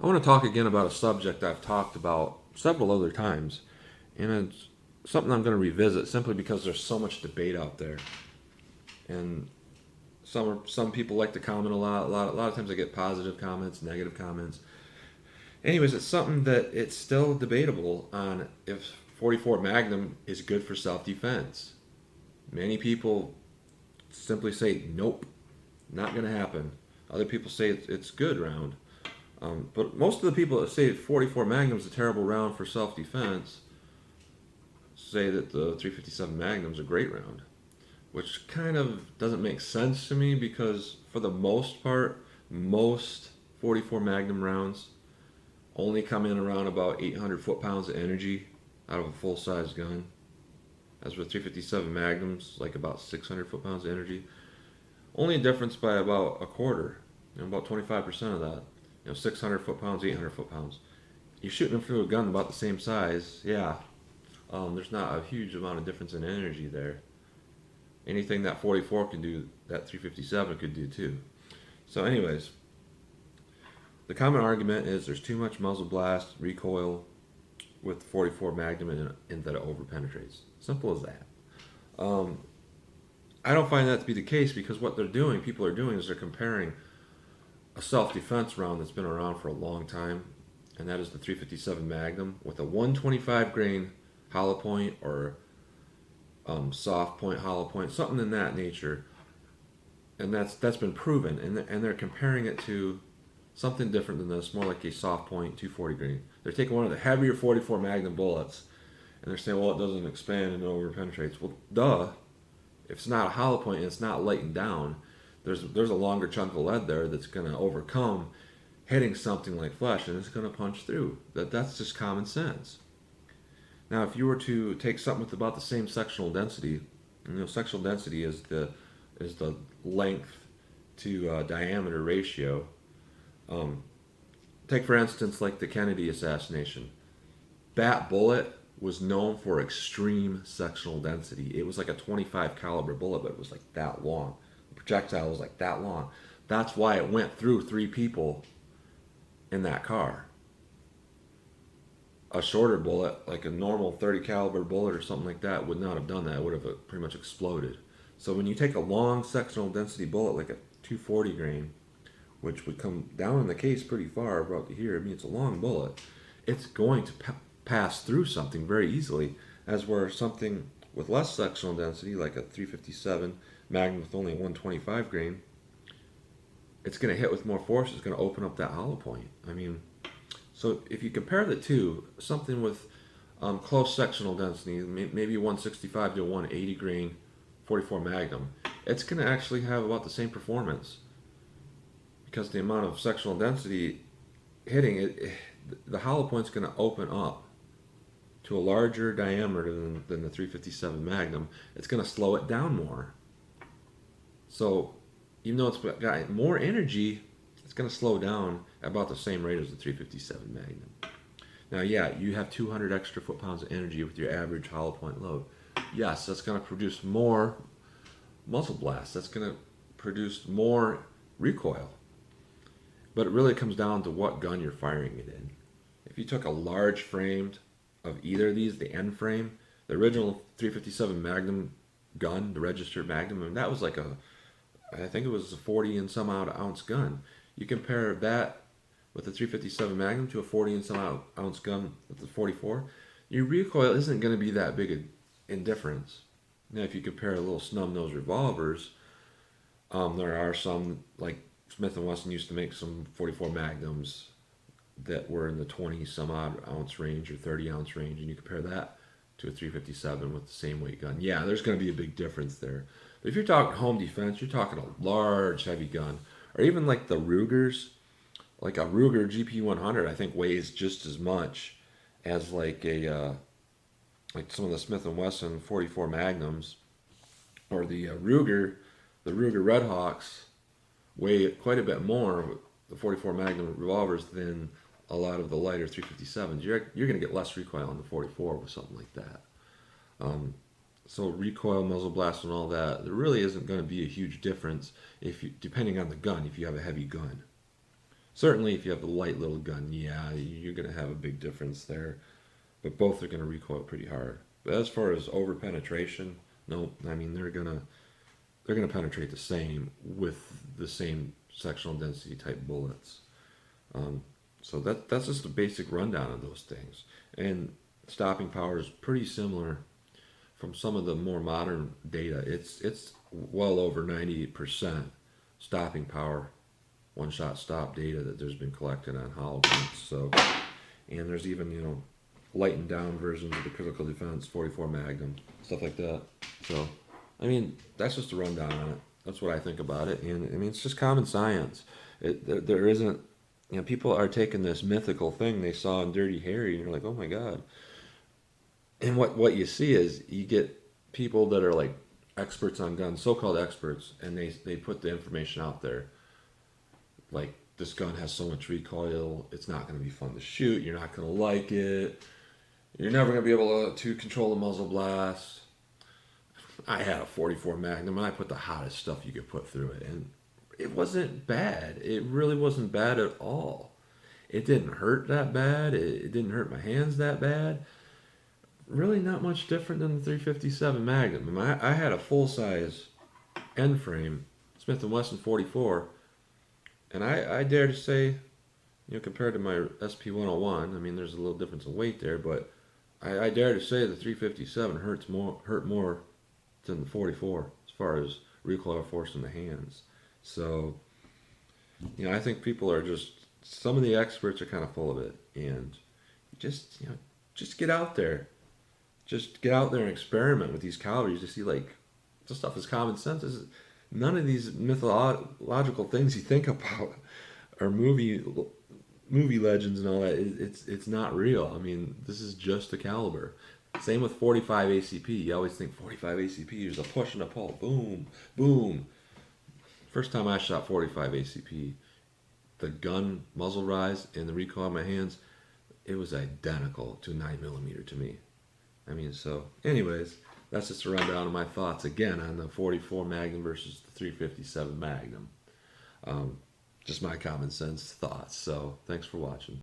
I want to talk again about a subject I've talked about several other times, and it's something I'm going to revisit simply because there's so much debate out there, and some people like to comment a lot. A lot of times I get positive comments, negative comments. Anyways, it's something that it's still debatable on if 44 Magnum is good for self-defense. Many people simply say nope, not going to happen. Other people say it's good round. But most of the people that say 44 Magnum is a terrible round for self-defense say that the 357 Magnum is a great round, which kind of doesn't make sense to me because for the most part, most 44 Magnum rounds only come in around about 800 foot-pounds of energy out of a full-size gun. As with 357 Magnums, like about 600 foot-pounds of energy. Only a difference by about a quarter, about 25% of that. 600 foot-pounds, 800 foot-pounds. You're shooting them through a gun about the same size, yeah. There's not a huge amount of difference in energy there. Anything that 44 can do, that 357 could do too. So, anyways, the common argument is there's too much muzzle blast recoil with 44 Magnum and that it overpenetrates. Simple as that. Um, I don't find that to be the case because what people are doing is they're comparing a self-defense round that's been around for a long time, and that is the 357 Magnum with a 125 grain hollow point or soft point, hollow point, something in that nature, and that's been proven, and they're comparing it to something different than this, more like a soft point 240 grain. They're taking one of the heavier 44 Magnum bullets, and they're saying, well, it doesn't expand and it over penetrates. Well, duh. If it's not a hollow point and it's not lightened down, there's a longer chunk of lead there that's going to overcome hitting something like flesh, and it's going to punch through. That's just common sense. Now, if you were to take something with about the same sectional density, sectional density is the length to diameter ratio. Um, Take for instance, like the Kennedy assassination. That bullet was known for extreme sectional density. It was like a 25 caliber bullet, but it was like that long. The projectile was like that long. That's why it went through three people in that car. A shorter bullet, like a normal 30 caliber bullet or something like that, would not have done that. It would have pretty much exploded. So when you take a long sectional density bullet, like a 240 grain, which would come down in the case pretty far, about to here, I mean, it's a long bullet, it's going to pass through something very easily, as where something with less sectional density, like a 357 Magnum with only 125 grain, it's going to hit with more force. It's going to open up that hollow point. I mean, so if you compare the two, something with close sectional density, maybe 165 to 180 grain 44 Magnum, it's going to actually have about the same performance because the amount of sectional density hitting it, the hollow point's going to open up to a larger diameter than the 357 Magnum. It's going to slow it down more. So even though it's got more energy, it's going to slow down at about the same rate as the 357 Magnum. Now, yeah, you have 200 extra foot-pounds of energy with your average hollow point load. Yes, that's going to produce more muzzle blast. That's going to produce more recoil. But it really comes down to what gun you're firing it in. If you took a large framed of either of these, the end frame, the original 357 Magnum gun, the registered Magnum, and that was like I think it was a 40 and some odd ounce gun. You compare that with the 357 Magnum to a 40 and some ounce gun with the 44, your recoil isn't going to be that big in difference. Now, if you compare little snub nose revolvers, there are some like Smith and Wesson used to make some 44 Magnums that were in the 20 some odd ounce range or 30 ounce range, and you compare that to a 357 with the same weight gun. Yeah, there's going to be a big difference there. But if you're talking home defense, you're talking a large, heavy gun, or even like the Rugers, like a Ruger GP100, I think weighs just as much as like some of the Smith and Wesson 44 Magnums, or the Ruger Redhawks weigh quite a bit more, the 44 Magnum revolvers, than a lot of the lighter 357s. You're going to get less recoil on the 44 with something like that. Um, so recoil, muzzle blast, and all that, there really isn't going to be a huge difference if you, depending on the gun, if you have a heavy gun. Certainly, if you have a light little gun, yeah, you're going to have a big difference there. But both are going to recoil pretty hard. But as far as over penetration, no, I mean they're gonna penetrate the same with the same sectional density type bullets. Um, so that's just a basic rundown of those things. And stopping power is pretty similar from some of the more modern data. It's well over 98% stopping power, one shot stop data that there's been collected on hollow points. So and there's even lightened down versions of the critical defense 44 Magnum, stuff like that. So I mean that's just a rundown on it. That's what I think about it, and I mean it's just common science. There isn't, people are taking this mythical thing they saw in Dirty Harry, and you're like, oh my god. And what you see is you get people that are like experts on guns, so-called experts, and they put the information out there like this gun has so much recoil, it's not going to be fun to shoot, you're not going to like it, you're never going to be able to control the muzzle blast. I had a 44 Magnum and I put the hottest stuff you could put through it, and it wasn't bad. It really wasn't bad at all. It didn't hurt that bad. It didn't hurt my hands that bad. Really, not much different than the 357 Magnum. I had a full size end frame Smith and Wesson 44, and I dare to say, compared to my SP 101, I mean, there's a little difference in weight there, but I dare to say the 357 hurt more than the 44 as far as recoil force in the hands. So, I think people are just, some of the experts are kind of full of it, and just get out there. Just get out there and experiment with these calories to see, like, this stuff is common sense. None of these mythological things you think about are movie legends and all that. It's not real. I mean, this is just the caliber. Same with 45 ACP. You always think 45 ACP is a push and a pull. Boom, boom. First time I shot 45 ACP, the gun muzzle rise and the recoil in my hands, it was identical to 9mm to me. I mean, so anyways, that's just a rundown of my thoughts again on the 44 Magnum versus the 357 Magnum. Just my common sense thoughts. So thanks for watching.